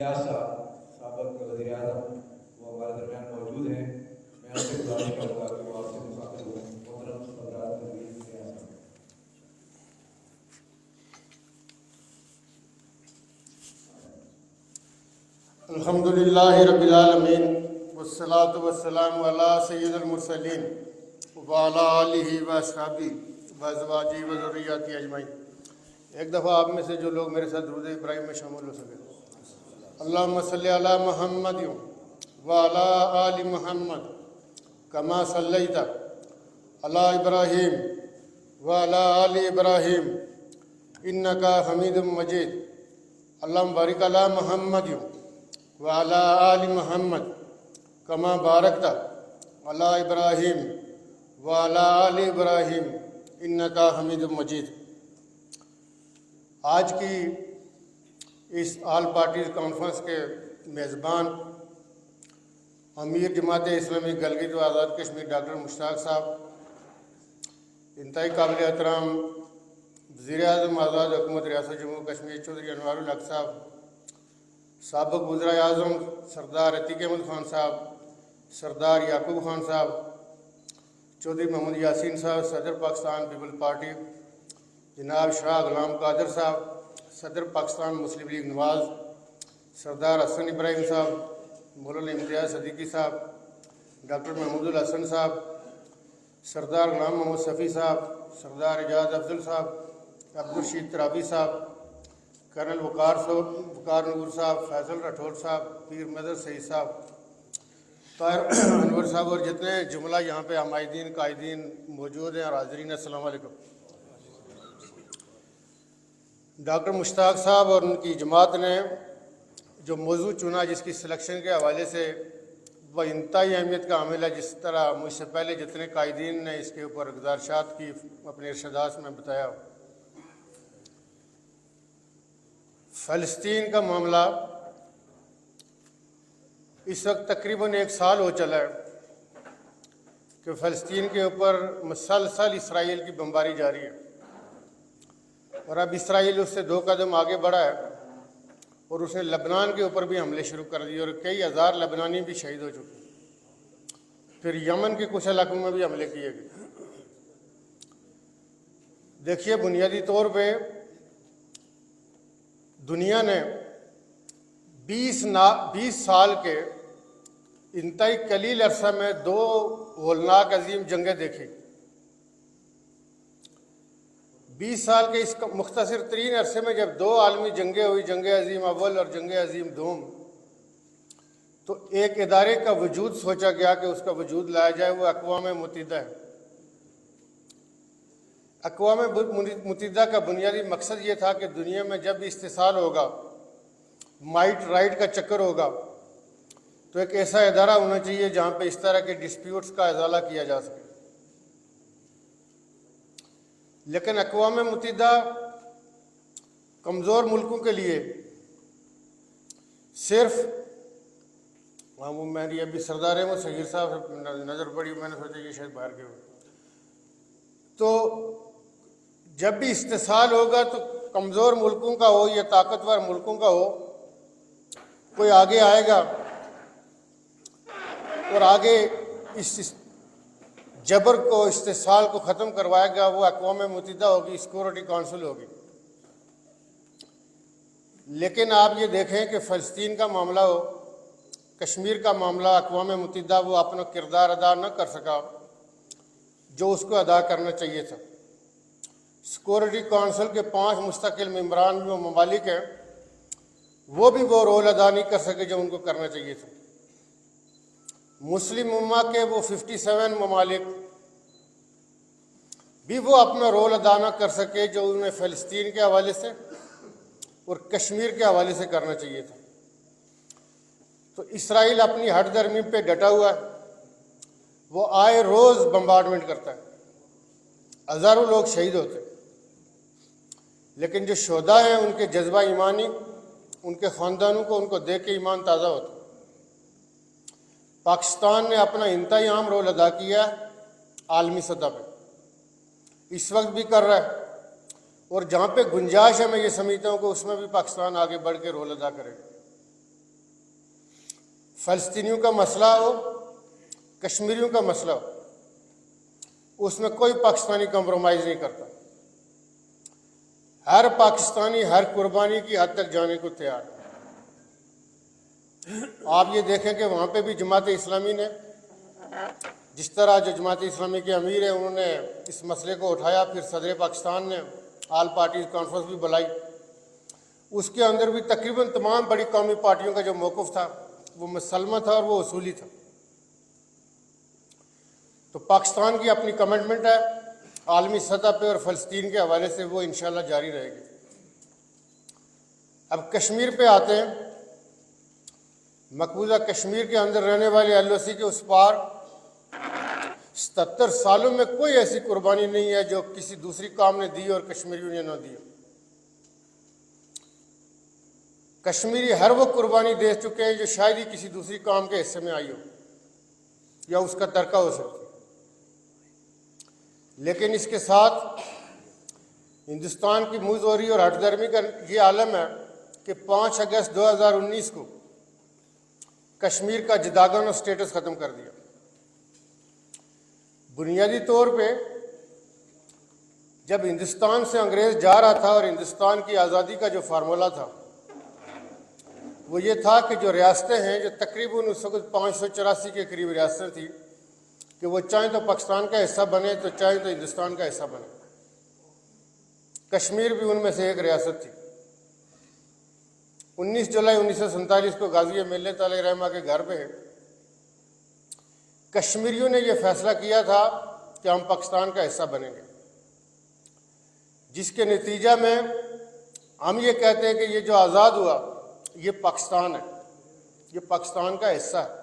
साबिक़ वज़ीर आज़म वो हमारे दरमियान मौजूद हैं। मैं आपसे गुजारिश करूँगा कि वो आपसे मुखातिब हों। मोहतरम हज़रात अल्हम्दुलिल्लाहि रब्बिल आलमीन वस्सलातु वस्सलामु अला सय्यिदिल मुरसलीन व अला आलिहि व अस्हाबिही व अज़वाजिही व ज़ुर्रिय्यतिही अजमईन। एक दफ़ा आप में से जो लोग मेरे साथ दुरूद इब्राहिम में शामिल हो सके। अल्लाहुम्मा सल्लि अला मुहम्मद व अला आलि मुहम्मद कमा सल्लैता अला इब्राहीम व अला आलि इब्राहीम इन्नका हमीदुम मजीद। अल्लाहुम्मा बारिक अला मुहम्मद व अला आलि मुहम्मद कमा बारकता अला इब्राहीम व अला आलि इब्राहीम इन्नका हमीदुम मजीद। आज की इस ऑल पार्टीज़ कॉन्फ्रेंस के मेज़बान अमीर जमात इस्लामी गिलगित व आज़ाद कश्मीर डॉक्टर मुश्ताक साहब, इंतहाई काबिल एहतराम वज़ीर आज़म आज़ाद हुकूमत रियासत जम्मू कश्मीर चौधरी अनवारुल हक साहब, साबिक़ वज़ीर आज़म सरदार अतीक अहमद खान साहब, सरदार याकूब खान साहब, चौधरी मोहम्मद यासीन साहब, सदर पाकिस्तान पीपल पार्टी जनाब शाह गुलाम कादर साहब, सदर पाकिस्तान मुस्लिम लीग नवाज़ सरदार हसन इब्राहिम साहब, मौलाना इम्तियाज़ सदीकी साहब, डॉक्टर महमूदुल हसन साहब, सरदार गुलाम मोहम्मद शफ़ी साहब, सरदार एजाज अफजल साहब, अब्दुल रशीद तराबी साहब, कर्नल वकार नूर साहब, फैसल राठौर साहब, पीर मदर सईद साहब, ताहिर अनवर साहब और जितने जुमला यहाँ पे हमायदीन कायदीन मौजूद हैं और हाज़रीन, अस्सलाम वालेकुम। डॉक्टर मुश्ताक साहब और उनकी जमात ने जो मौजू चुना, जिसकी सिलेक्शन के हवाले से वह इंतहाई अहमियत का हामिल है। जिस तरह मुझसे पहले जितने कायदीन ने इसके ऊपर गुज़ारिशात की अपने इरशादात में बताया, फ़लस्तीन का मामला इस वक्त तकरीबन 1 साल हो चला है कि फ़लस्तीन के ऊपर मुसलसल इसराइल की बमबारी जारी है और अब इसराइल उससे 2 कदम आगे बढ़ा है और उसने लबनान के ऊपर भी हमले शुरू कर दिए और कई हज़ार लबनानी भी शहीद हो चुके। फिर यमन के कुछ इलाकों में भी हमले किए गए। देखिए, बुनियादी तौर पे दुनिया ने 20 साल के इंतहाई कलील अरसा में 2 होलनाक अजीम जंगें देखी। 20 साल के इस मुख्तसर तरीन अरसे में जब 2 आलमी जंगें हुई, जंग अजीम अव्वल और जंग अजीम दोम, तो एक इदारे का वजूद सोचा गया कि उसका वजूद लाया जाए। वो अक़वाम मुत्तहिदा है। अक़वाम मुत्तहिदा का बुनियादी मकसद ये था कि दुनिया में जब भी इस्तिसाल होगा, माइट राइट का चक्कर होगा, तो एक ऐसा इदारा होना चाहिए जहाँ पे इस तरह के डिस्प्यूट्स का इज़ाला किया जा सके। लेकिन अक़वाम मुत्तहिदा कमज़ोर मुल्कों के लिए सिर्फ मेरी अभी सरदार अहमद सगीर साहब नज़र पड़ी, मैंने सोचा ये शायद बाहर के हो। तो जब भी इस्तिसाल होगा तो कमज़ोर मुल्कों का हो या ताकतवर मुल्कों का हो, कोई आगे आएगा और आगे इस जबर को, इस्तिसाल को ख़त्म करवाएगा। वो अक़वाम मुत्तहिदा होगी, सिक्योरिटी काउंसिल होगी। लेकिन आप ये देखें कि फ़लस्तीन का मामला हो, कश्मीर का मामला, अक़वाम मुत्तहिदा वो अपना किरदार अदा न कर सका जो उसको अदा करना चाहिए था। सिक्योरिटी काउंसिल के 5 मुस्तकिल मेंबरान जो ममालिक हैं, वो भी वो रोल अदा नहीं कर सके जो उनको करना चाहिए था। मुस्लिम उम्मा के वो 57 ममालिक भी वो अपना रोल अदा न कर सके जो उन्हें फ़लस्तीन के हवाले से और कश्मीर के हवाले से करना चाहिए था। तो इसराइल अपनी हठधर्मी पे डटा हुआ है। वो आए रोज़ बम्बार्डमेंट करता है, हज़ारों लोग शहीद होते हैं, लेकिन जो शोधा हैं उनके जज्बा ईमानी, उनके ख़ानदानों को उनको देख के ईमान ताज़ा होता है। पाकिस्तान ने अपना इंतहाई अहम रोल अदा किया है आलमी सतह पर, इस वक्त भी कर रहा है, और जहाँ पे गुंजाइश है मैं ये समझता हूँ कि उसमें भी पाकिस्तान आगे बढ़ के रोल अदा करेगा। फ़लस्तीनियों का मसला हो, कश्मीरियों का मसला हो, उसमें कोई पाकिस्तानी कंप्रोमाइज़ नहीं करता। हर पाकिस्तानी हर कुर्बानी की हद तक जाने को तैयार है। आप ये देखें कि वहाँ पे भी जमात इस्लामी ने, जिस तरह जो जमात इस्लामी के अमीर हैं उन्होंने इस मसले को उठाया, फिर सदर पाकिस्तान ने ऑल पार्टीज कॉन्फ्रेंस भी बुलाई, उसके अंदर भी तकरीबन तमाम बड़ी कौमी पार्टियों का जो मौक़िफ़ था वो मुसलमा था और वो उसूली था। तो पाकिस्तान की अपनी कमिटमेंट है आलमी सतह पे और फ़लस्तीन के हवाले से, वो इंशाल्लाह जारी रहेगी। अब कश्मीर पे आते हैं। मकबूजा कश्मीर के अंदर रहने वाले LOC के उस पार 77 सालों में कोई ऐसी कुर्बानी नहीं है जो किसी दूसरी कौम ने दी और कश्मीरियों ने न दी। कश्मीरी हर वो कुर्बानी दे चुके हैं जो शायद ही किसी दूसरी कौम के हिस्से में आई हो या उसका तरका हो सकती। लेकिन इसके साथ हिंदुस्तान की मुँहज़ोरी और हठधर्मी का ये आलम है कि 5 अगस्त 2019 को कश्मीर का जुदागाना स्टेटस ख़त्म कर दिया। बुनियादी तौर पे जब हिंदुस्तान से अंग्रेज़ जा रहा था और हिंदुस्तान की आज़ादी का जो फार्मूला था वो ये था कि जो रियासतें हैं, जो तकरीबन उस वक्त 584 के करीब रियासतें थी, कि वो चाहे तो पाकिस्तान का हिस्सा बने तो चाहे तो हिंदुस्तान का हिस्सा बने। कश्मीर भी उनमें से एक रियासत थी। 19 जुलाई 1947 को गाजी मिल्लत अलैहि रहमा के घर पे कश्मीरियों ने यह फैसला किया था कि हम पाकिस्तान का हिस्सा बनेंगे, जिसके नतीजा में हम ये कहते हैं कि ये जो आज़ाद हुआ ये पाकिस्तान है, ये पाकिस्तान का हिस्सा है।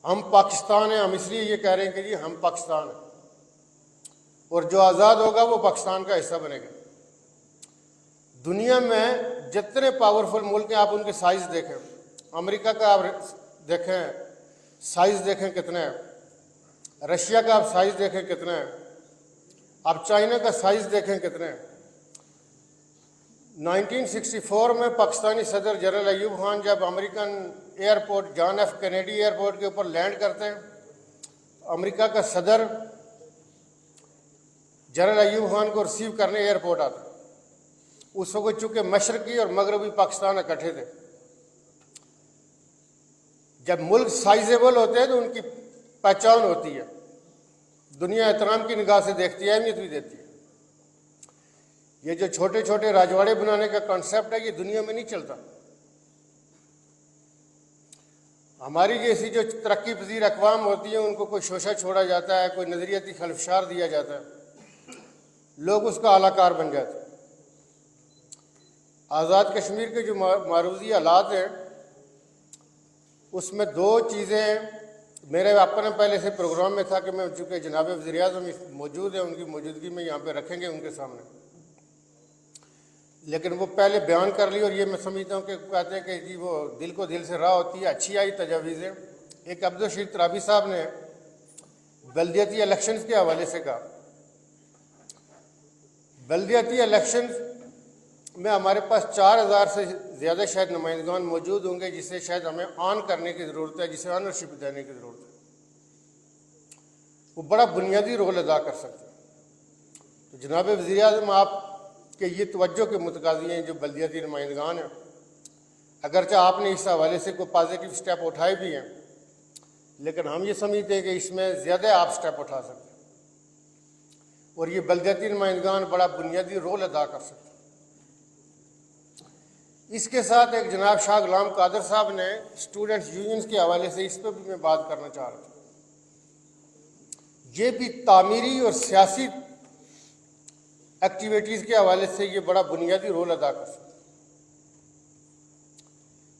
हम पाकिस्तान हैं, हम इसलिए ये कह रहे हैं कि जी हम पाकिस्तान हैं, और जो आज़ाद होगा वो पाकिस्तान का हिस्सा बनेगा। दुनिया में जितने पावरफुल मुल्क हैं आप उनके साइज़ देखें। अमेरिका का आप देखें साइज़ देखें कितना है, रशिया का आप साइज़ देखें कितना है, आप चाइना का साइज़ देखें कितना है। 1964 में पाकिस्तानी सदर जनरल अयूब खान जब American airport John F Kennedy airport के ऊपर लैंड करते हैं, अमेरिका का सदर जनरल अयूब खान को रिसीव करने एयरपोर्ट आता है। उस वक्त चूँकि मशरक़ी और मगरबी पाकिस्तान इकट्ठे थे। जब मुल्क साइजेबल होते हैं तो उनकी पहचान होती है, दुनिया एहतराम की निगाह से देखती है, अहमियत भी देती है। ये जो छोटे छोटे राजवाड़े बनाने का कॉन्सेप्ट है ये दुनिया में नहीं चलता। हमारी जैसी जो तरक्की पजीर अक़वाम होती है उनको कोई शोशा छोड़ा जाता है, कोई नज़रियाती खलफशार दिया जाता है, लोग उसका आलाकार बन जाते हैं। आज़ाद कश्मीर के जो मारूजी हालात हैं उसमें दो चीज़ें मेरे अपने पहले से प्रोग्राम में था कि मैं चूँकि जनाब वज़ीर-ए-आज़म मौजूद है उनकी मौजूदगी में यहाँ पे रखेंगे उनके सामने, लेकिन वो पहले बयान कर ली और ये मैं समझता हूँ कि कहते हैं कि जी वो दिल को दिल से राह होती है, अच्छी आई तजावीज़ें। एक अब्दुल रशीद तराबी साहब ने बल्दियाती इलेक्शंस के हवाले से कहा, बल्दियाती इलेक्शंस में हमारे पास 4000 से ज़्यादा शायद नुमाइंदगान मौजूद होंगे, जिसे शायद हमें ऑन करने की ज़रूरत है, जिसे ऑनरशिप देने की ज़रूरत है। वो बड़ा बुनियादी रोल अदा कर सकते हैं। तो जनाब वज़ीर-ए-आज़म आपके ये तवज्जो के मुतकाज़ी हैं जो बल्दियाती नुमाइंदगान हैं, अगरचे आपने इस हवाले से कोई पॉजिटिव स्टेप उठाए भी हैं, लेकिन हम ये समझते हैं कि इसमें ज़्यादा आप स्टेप उठा सकते हैं और ये बल्दियाती नुमाइंदगान बड़ा बुनियादी रोल अदा कर सकते हैं। इसके साथ एक जनाब शाह गुलाम कादर साहब ने स्टूडेंट्स यूनियंस के हवाले से, इस पर भी मैं बात करना चाह रहा था। ये भी तामीरी और सियासी एक्टिविटीज़ के हवाले से ये बड़ा बुनियादी रोल अदा कर सकते हैं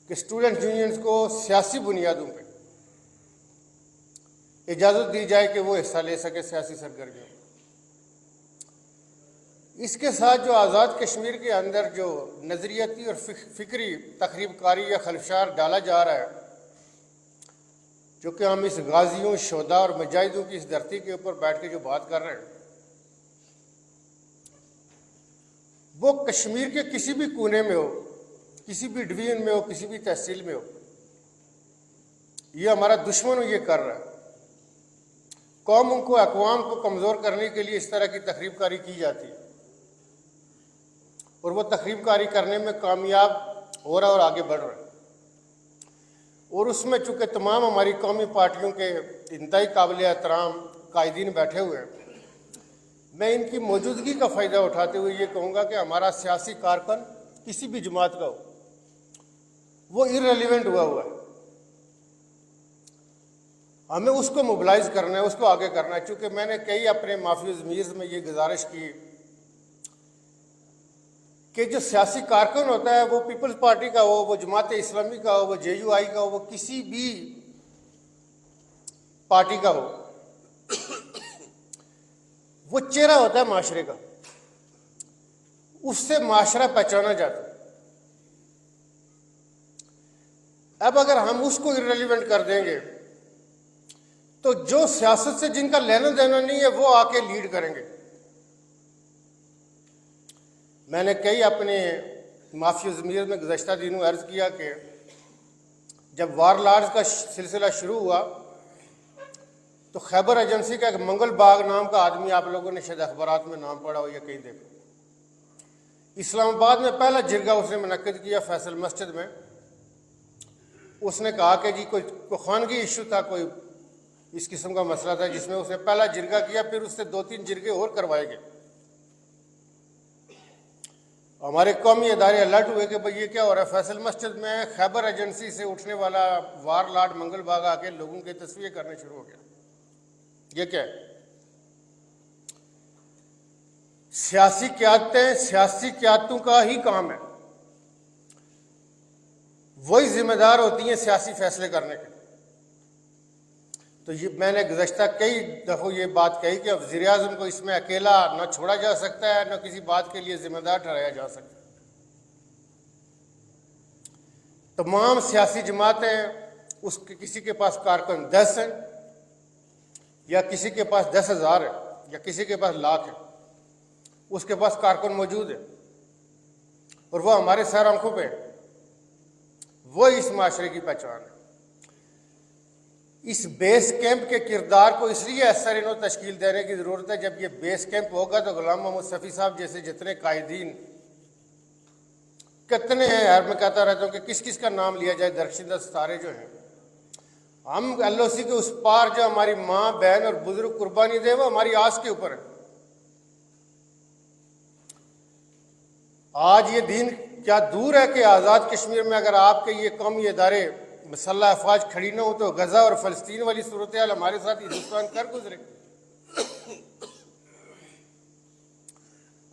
कि स्टूडेंट्स यूनियंस को सियासी बुनियादों पे इजाज़त दी जाए कि वो हिस्सा ले सके सियासी सरगर्मियों में। इसके साथ जो आज़ाद कश्मीर के अंदर जो नज़रियाती और फ़िक्री तखरीबकारी या खलफशार डाला जा रहा है, जो कि हम इस गाजियों, शोधा और मुजाहिदों की इस धरती के ऊपर बैठ के जो बात कर रहे हैं, वो कश्मीर के किसी भी कोने में हो, किसी भी डिवीज़न में हो, किसी भी तहसील में हो, ये हमारा दुश्मन ये कर रहा है। कौमों को, अक़वाम को कमज़ोर करने के लिए इस तरह की तखरीबकारी की जाती है और वो तखरीबकारी करने में कामयाब हो रहा है और आगे बढ़ रहा है। और उसमें चूँकि तमाम हमारी कौमी पार्टियों के इंतहाई काबिल एहतराम कायदीन बैठे हुए हैं, मैं इनकी मौजूदगी का फ़ायदा उठाते हुए ये कहूँगा कि हमारा सियासी कारकुन किसी भी जमात का हो, वो इररिलेवेंट हुआ है। हमें उसको मोबिलाइज करना है, उसको आगे करना है। चूँकि मैंने कई अपने माफी ज़मीर में ये गुजारिश की कि जो सियासी कारकुन होता है, वो पीपल्स पार्टी का हो, वो जमात इस्लामी का हो, वो JUI का हो, वो किसी भी पार्टी का हो, वो चेहरा होता है माशरे का, उससे माशरा पहचाना जाता है। अब अगर हम उसको इररिलेवेंट कर देंगे तो जो सियासत से जिनका लेना देना नहीं है वो आके लीड करेंगे। मैंने कई अपने माफी ज़मीर में गुज़श्ता दिनों अर्ज़ किया कि जब वार लॉर्ड्स का सिलसिला शुरू हुआ तो खैबर एजेंसी का एक मंगल बाग नाम का आदमी, आप लोगों ने शायद अखबारात में नाम पढ़ा हो या कहीं देखा, इस्लामाबाद में पहला जिरगा उसने मुनक्किद किया फैसल मस्जिद में। उसने कहा कि जी कोई खानगी इशू था, कोई इस किस्म का मसला था, जिसमें उसने पहला जिरगा किया, फिर उससे 2-3 जिरगे और करवाए गए। हमारे कौमी इदारे अलर्ट हुए कि भाई ये क्या हो रहा है। फैसल मस्जिद में खैबर एजेंसी से उठने वाला वार लॉर्ड मंगल बाग आके लोगों के तस्वीर करने शुरू हो गया। ये क्या है? सियासी क़यादतें, सियासी क़यादतों का ही काम है, वही जिम्मेदार होती हैं सियासी फैसले करने के। तो ये मैंने गुज़श्ता कई दफ़ों ये बात कही कि वज़ीर आज़म को इसमें अकेला न छोड़ा जा सकता है, न किसी बात के लिए जिम्मेदार ठहराया जा सकता है। तमाम सियासी जमातें, उसके किसी के पास कारकुन 10 हैं या किसी के पास 10,000 है या किसी के पास लाख है, उसके पास कारकुन मौजूद है और वह हमारे सर आंखों पे, वो इस माशरे की पहचान है। इस बेस कैंप के किरदार को इसलिए असर तश्कील देने की ज़रूरत है, जब ये बेस कैंप होगा तो गुलाम मोहम्मद सफ़ी साहब जैसे जितने कायदीन कितने हैं यार, मैं कहता रहता हूँ कि किस किस का नाम लिया जाए, दरख्शिंदा सितारे जो हैं, हम LOC के उस पार जो हमारी माँ बहन और बुजुर्ग कुर्बानी दे, वो हमारी आस के ऊपर है। आज ये दिन क्या दूर है कि आज़ाद कश्मीर में अगर आपके ये कौमी इदारे मसल्लह अफवाज खड़ी न हो तो गजा और फ़लस्तीन वाली सूरत हाल हमारे साथ हिंदुस्तान कर गुजरे।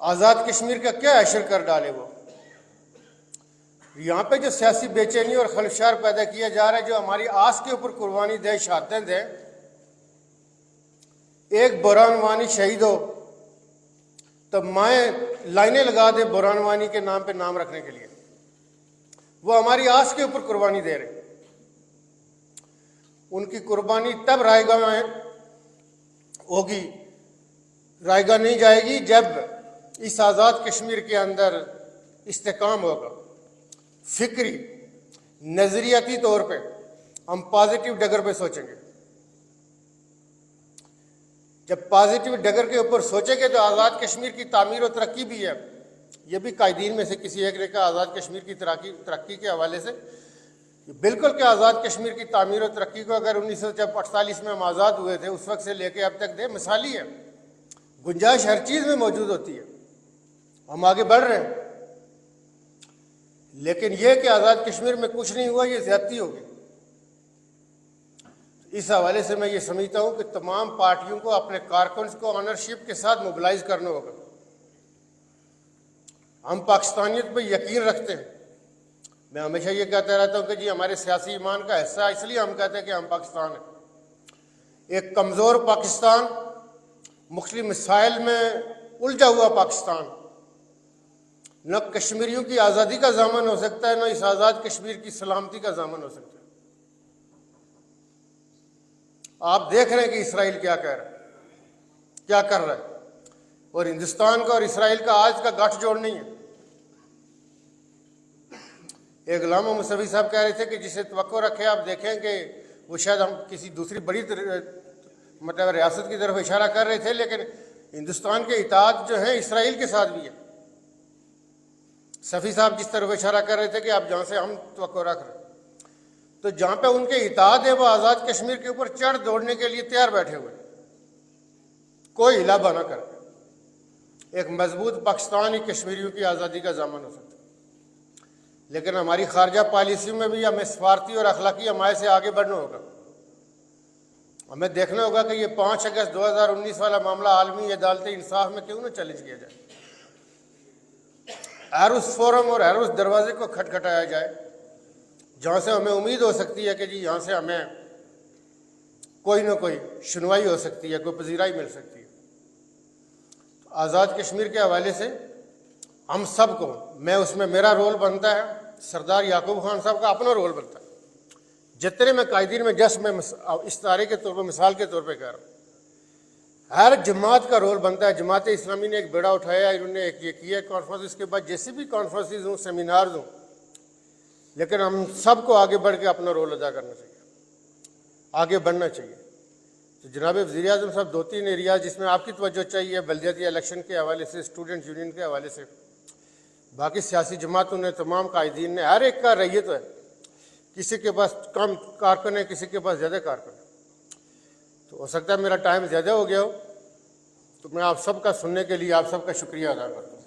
आज़ाद कश्मीर का क्या असर कर डाले वो। यहाँ पे जो सियासी बेचैनी और खलफशार पैदा किया जा रहा है, जो हमारी आस के ऊपर कुर्बानी दे, शहादतें दे, एक बुरहान वानी शहीद हो तो माएँ लाइनें लगा दे बुरहान वानी के नाम पे नाम रखने के लिए, वो हमारी आस के ऊपर कुर्बानी दे रहे। उनकी कुर्बानी तब रायगा में होगी, रायगा नहीं जाएगी जब इस आज़ाद कश्मीर के अंदर इस्तेकाम होगा। फिक्री नजरियाती तौर पे हम पॉजिटिव डगर पे सोचेंगे। जब पॉजिटिव डगर के ऊपर सोचेंगे तो आज़ाद कश्मीर की तामीर और तरक्की भी है। ये भी कायदीन में से किसी एक ने कहा आज़ाद कश्मीर की तरक्की के हवाले से बिल्कुल कि आज़ाद कश्मीर की तामीर और तरक्की को अगर 1948 में हम आज़ाद हुए थे उस वक्त से लेके अब तक दे मिसाली है, गुंजाइश हर चीज़ में मौजूद होती है, हम आगे बढ़ रहे हैं। लेकिन यह कि आज़ाद कश्मीर में कुछ नहीं हुआ, ये ज़्यादती होगी। इस हवाले से मैं ये समझता हूँ कि तमाम पार्टियों को अपने कारकुन को ऑनरशिप के साथ मोबिलाइज करना होगा। हम पाकिस्तानियत पर यकीन रखते हैं। मैं हमेशा ये कहता रहता हूँ कि जी हमारे सियासी ईमान का हिस्सा, इसलिए हम कहते हैं कि हम पाकिस्तान हैं। एक कमज़ोर पाकिस्तान, मुख्तलिफ मसाइल में उलझा हुआ पाकिस्तान, न कश्मीरियों की आज़ादी का ज़ामन हो सकता है, न इस आज़ाद कश्मीर की सलामती का ज़ामन हो सकता है। आप देख रहे हैं कि इसराइल क्या कह रहा है, क्या कर रहा है, और हिंदुस्तान का और इसराइल का आज का गठजोड़ नहीं है। एक गुलाम मोहम्मद सफ़ी साहब कह रहे थे कि जिसे तवक्को रखे, आप देखें कि वो शायद हम किसी दूसरी बड़ी मतलब रियासत की तरफ इशारा कर रहे थे, लेकिन हिंदुस्तान के इताद जो है इसराइल के साथ भी है। सफ़ी साहब जिस तरफ इशारा कर रहे थे कि आप जहाँ से हम तवक्को रख रहे, तो जहाँ पे उनके इताद है वो आज़ाद कश्मीर के ऊपर चढ़ दौड़ने के लिए तैयार बैठे हुए, कोई हिलाबा ना कर। एक मजबूत पाकिस्तान ही कश्मीरियों की आज़ादी का ज़ामन हो सकता है। लेकिन हमारी खारजा पॉलिसी में भी हमें स्वार्थी और अखलाकी हमारे से आगे बढ़ना होगा। हमें देखना होगा कि ये 5 अगस्त 2019 वाला मामला आलमी अदालत इंसाफ में क्यों ना चैलेंज किया जाए, हर उस फोरम और हर उस दरवाजे को खटखटाया जाए जहाँ से हमें उम्मीद हो सकती है कि जी यहाँ से हमें कोई ना कोई सुनवाई हो सकती है, कोई पजीराई मिल सकती है। तो आज़ाद कश्मीर के हवाले से हम सब को, मैं उसमें मेरा रोल बनता है, सरदार याकूब खान साहब का अपना रोल बनता है। जितने में कायदीन में जस्ट मैं इस्तारे के तौर पर मिसाल के तौर पे कह रहा हूँ, हर जमात का रोल बनता है। जमात इस्लामी ने एक बेड़ा उठाया, इन्होंने एक ये किया कॉन्फ्रेंस, इसके बाद जैसे भी कॉन्फ्रेंसेज हों, सेमिनार्स हों, लेकिन हम सबको आगे बढ़ के अपना रोल अदा करना चाहिए, आगे बढ़ना चाहिए। तो जनाब वज़ीर आज़म साहब 2-3 एरियाज जिसमें आपकी तवज्जो चाहिए, बल्दियाती इलेक्शन के हवाले से, स्टूडेंट यूनियन के हवाले से, बाकी सियासी जमातों ने, तमाम कायदीन ने, हर एक का रही तो है, किसी के पास कम कारकुन है, किसी के पास ज़्यादा कारकुन है। तो हो सकता है मेरा टाइम ज़्यादा हो गया हो, तो मैं आप सबका सुनने के लिए आप सबका शुक्रिया अदा करता हूँ।